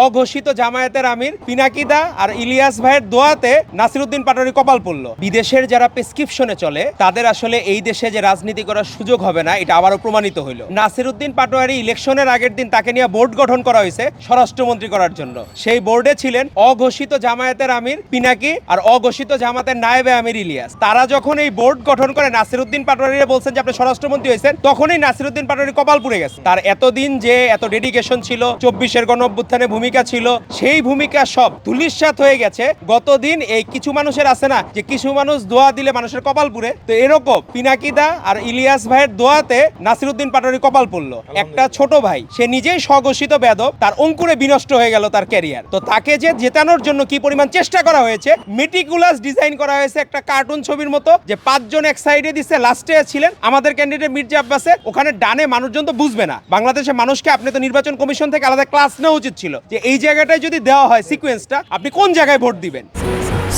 অঘোষিত জামায়াতের আমির পিনাকিদা আর ইলিয়াস ভাইয়ের দোয়াতে নাসিরউদ্দিন পাটোয়ারি কপাল পড়ল। বিদেশের যারা প্রেসক্রিপশনে চলে তাদের আসলে এই দেশে যে রাজনীতি করার সুযোগ হবে না, এটা আবারও প্রমাণিত হইল। নাসিরউদ্দিন পাটোয়ারি ইলেকশনের আগের দিন তাকে নিয়ে বোর্ড গঠন করা হয়েছে স্বরাষ্ট্রমন্ত্রী করার জন্য। সেই বোর্ডে ছিলেন অঘোষিত জামায়াতের আমির পিনাকি আর অঘোষিত জামাতের নায়েবে আমির ইলিয়াস। তারা যখন এই বোর্ড গঠন করে নাসিরউদ্দিন পাটোয়ারিরে বলছেন যে আপনি স্বরাষ্ট্রমন্ত্রী হয়েছেন, তখনই নাসিরউদ্দিন পাটোয়ারি কপাল পুড়ে গেছে। তার এতদিন যে এত ডেডিকেশন ছিল, 24-এর গণঅভ্যুত্থানে ভূমিকা ছিল, সেই ভূমিকা সব ধূলিসাৎ হয়ে গেছে। গতদিন এই কিছু মানুষের আছে না যে কিছু মানুষ দোয়া দিলে মানুষের কপাল পুড়ে, তো এরকম পিনাকিদা আর ইলিয়াস ভাইয়ের দোয়াতে নাসিরউদ্দিন পাটোয়ারি কপাল পড়লো। একটা ছোট ভাই, সে নিজেই স্বঘোষিত বেয়াদব, তার অঙ্কুরে বিনষ্ট হয়ে গেল তার ক্যারিয়ার। তো তাকে যে জেতানোর জন্য কি পরিমাণ চেষ্টা করা হয়েছে, মেটিকুলাস ডিজাইন করা হয়েছে একটা কার্টুন ছবির মতো, যে 5 জন এক সাইডে দিচ্ছে, লাস্টে ছিলেন আমাদের ক্যান্ডিডেট মির্জা আব্বাসে, ওখানে ডানে মানুষজন তো বুঝবে না। বাংলাদেশের মানুষকে আপনি তো নির্বাচন কমিশন থেকে আলাদা ক্লাস নেওয়া উচিত ছিল যে এই জায়গাটায় যদি দেওয়া হয় সিকোয়েন্সটা, আপনি কোন জায়গায় ভোট দিবেন।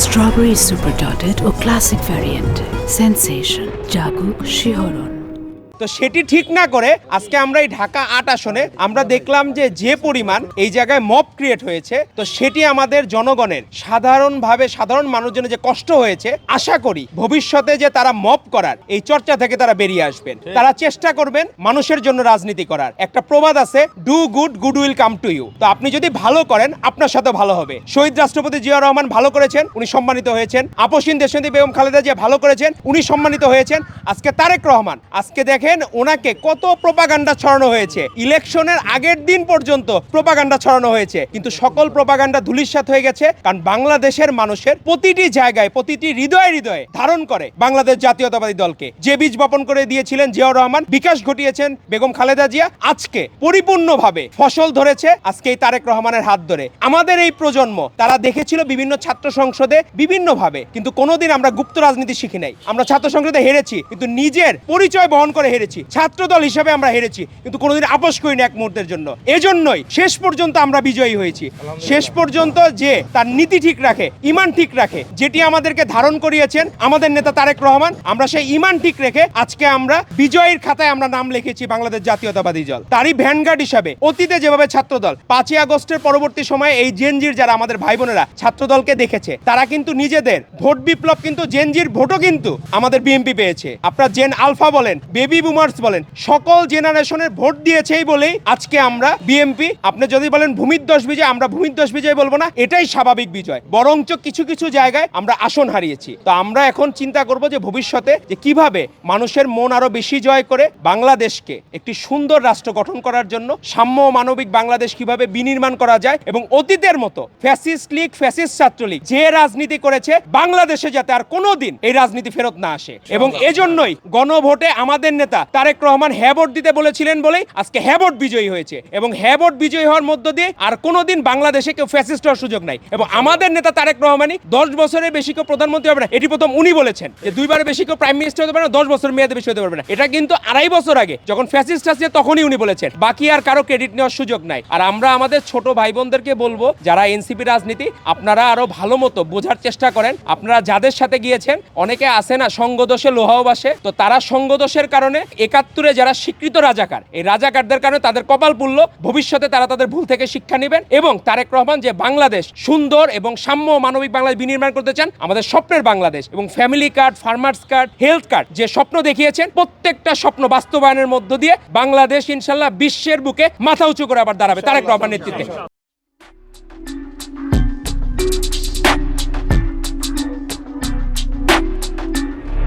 স্ট্রবেরি সুপার ডটেড ও ক্লাসিক ভ্যারিয়েন্ট সেন্সেশন জাগুক শিহরণ। তো সেটি ঠিক না করে আজকে আমরা এই ঢাকা 8 আসনে আমরা দেখলাম যে পরিমাণ এই জায়গায় মব ক্রিয়েট হয়েছে, তো সেটি আমাদের জনগণের সাধারণ মানুষজনের যে কষ্ট হয়েছে, আশা করি ভবিষ্যতে যে তারা মব করার এই চর্চা থেকে তারা বেরিয়ে আসবেন, তারা চেষ্টা করবেন মানুষের জন্য রাজনীতি করার। একটা প্রবাদ আছে, do good, good will come to you. তো আপনি যদি ভালো করেন আপনার সাথে ভালো হবে। শহীদ রাষ্ট্রপতি জিয়া রহমান ভালো করেছেন, উনি সম্মানিত হয়েছেন। আপসীন দেশনেত্রী বেগম খালেদা জিয়া ভালো করেছেন, উনি সম্মানিত হয়েছেন। আজকে তারেক রহমান, আজকে দেখেন ওনাকে কত প্রপাগান্ডা ছড়ানো হয়েছে, ইলেকশনের আগের দিন পর্যন্ত প্রপাগান্ডা ছড়ানো হয়েছে, কিন্তু সকল প্রপাগান্ডা ধূলিসাৎ হয়ে গেছে। কারণ বাংলাদেশের মানুষের প্রতিটি জায়গায়, প্রতিটি হৃদয়ে ধারণ করে বাংলাদেশ জাতীয়তাবাদী দলকে। যে বীজ বপন করে দিয়েছিলেন জিয়াউর রহমান, বিকাশ ঘটিয়েছেন বেগম খালেদা জিয়া, আজকে পরিপূর্ণভাবে ফসল ধরেছে আজকে এই তারেক রহমানের হাত ধরে। আমাদের এই প্রজন্ম তারা দেখেছিল বিভিন্ন ছাত্র সংসদে বিভিন্নভাবে, কিন্তু কোনোদিন আমরা গুপ্ত রাজনীতি শিখি নাই। আমরা ছাত্র সংসদে হেরেছি, কিন্তু নিজের পরিচয় বহন করে হেরেছি। ছাত্র দল হিসেবে আমরা হেরেছি, কিন্তু কোনোদিন আপোষ করিনি এক মুহূর্তের জন্য। এজন্যই শেষ পর্যন্ত আমরা বিজয়ী হয়েছি। শেষ পর্যন্ত যে তার নীতি ঠিক রাখে, ইমান ঠিক রাখে, যেটি আমাদেরকে ধারণ করিয়েছেন আমাদের নেতা তারেক রহমান, আমরা সেই ইমান ঠিক রেখে আজকে আমরা বিজয়ীর খাতায় আমরা নাম লিখেছি বাংলাদেশ জাতীয়তাবাদী দল। তারই ভ্যানগার্ড হিসাবে অতীতে যেভাবে ছাত্রদল 5ই আগস্টের পরবর্তী সময়ে এই জেনজির যারা আমাদের ভাই বোনেরা ছাত্রদলকে দেখেছে, তারা কিন্তু নিজেদের ভোট বিপ্লব, কিন্তু জেনজির ভোটও কিন্তু আমাদের বিএনপি পেয়েছে। আপনারা জেন আলফা বলেন, বেবি বুমার্স বলেন, সকল জেনারেশনের ভোট দিয়েছেই বলেই আজকে আমরা বিএনপি। আপনি যদি বলেন ভূমিধ্বস বিজয়, আমরা ভূমিধ্বস বিজয় বলবো না, এটাই স্বাভাবিক বিজয়। বরঞ্চ কিছু কিছু জায়গায় আমরা আসন হারিয়েছি। তো আমরা এখন চিন্তা করব যে ভবিষ্যতে যে কিভাবে মানুষের মন আরো বেশি জয় করে বাংলাদেশকে একটি সুন্দর রাষ্ট্র গঠন করার জন্য সাম্য মানবিক বাংলাদেশ কিভাবে বিনির্মাণ করা যায়, এবং অতীতের মতো ফ্যাসিস্ট লীগ, ফ্যাসিস্ট ছাত্রলীগ যে রাজনীতি করেছে বাংলাদেশে যাতে আর কোনোদিন এই রাজনীতি ফেরত না আসে। এবং এজন্যই গণভোটে আমাদের নেতা তারেক রহমান হ্যাঁ ভোট দিতে বলেছিলেন বলেই আজকে হ্যাঁ ভোট বিজয়ী হয়েছে। এবং হ্যাঁ ভোট বিজয়ী হওয়ার মধ্য দিয়ে আর কোনোদিন বাংলাদেশে কেউ ফ্যাসিস্ট হওয়ার সুযোগ নাই। এবং আমাদের নেতা তারেক রহমানই 10 বছরের বেশি কেউ প্রধানমন্ত্রী হবে না, এটি প্রথম উনি বলেছেন যে 2বারের বেশি কেউ প্রাইম মিনিস্টার হতে পারে না, 10 বছর মেয়াদে বেশি হতে পারবে না। এটা কিন্তু 2.5 বছর আগে যখন ফ্যাসিস্ট আসছে তখনই উনি বলেছেন। বাকি আর কারো ক্রেডিট নেওয়ার সুযোগ নাই। আর আমরা আমাদের ছোট ভাই বোনদেরকে বলবো, যারা এনসিপি রাজনীতি আপনারা আরো ভালো মতো বোঝার চেষ্টা করেন। আপনারা যাদের সাথে গিয়েছেন, অনেকে আসে না সঙ্গদোষে লোহাও বাসে, তো তারা সঙ্গদোষের কারণে 71-এ যারা স্বীকৃত রাজাকার, এই রাজাকারদের কারণে তাদের কপাল পুড়ল। ভবিষ্যতে তারা তাদের ভুল থেকে শিক্ষা নেবেন এবং তারেক রহমান যে বাংলাদেশ সুন্দর এবং সাম্য মানবিক বাংলাদেশ বিনির্মাণ করতে চান, আমাদের স্বপ্নের বাংলাদেশ, এবং family card, farmers card, health card যে স্বপ্ন দেখিয়েছেন, প্রত্যেকটা স্বপ্ন বাস্তবায়নের মধ্য দিয়ে বাংলাদেশ ইনশাল্লাহ বিশ্বের বুকে মাথা উঁচু করে আবার দাঁড়াবে তারেক রহমান নেতৃত্বে।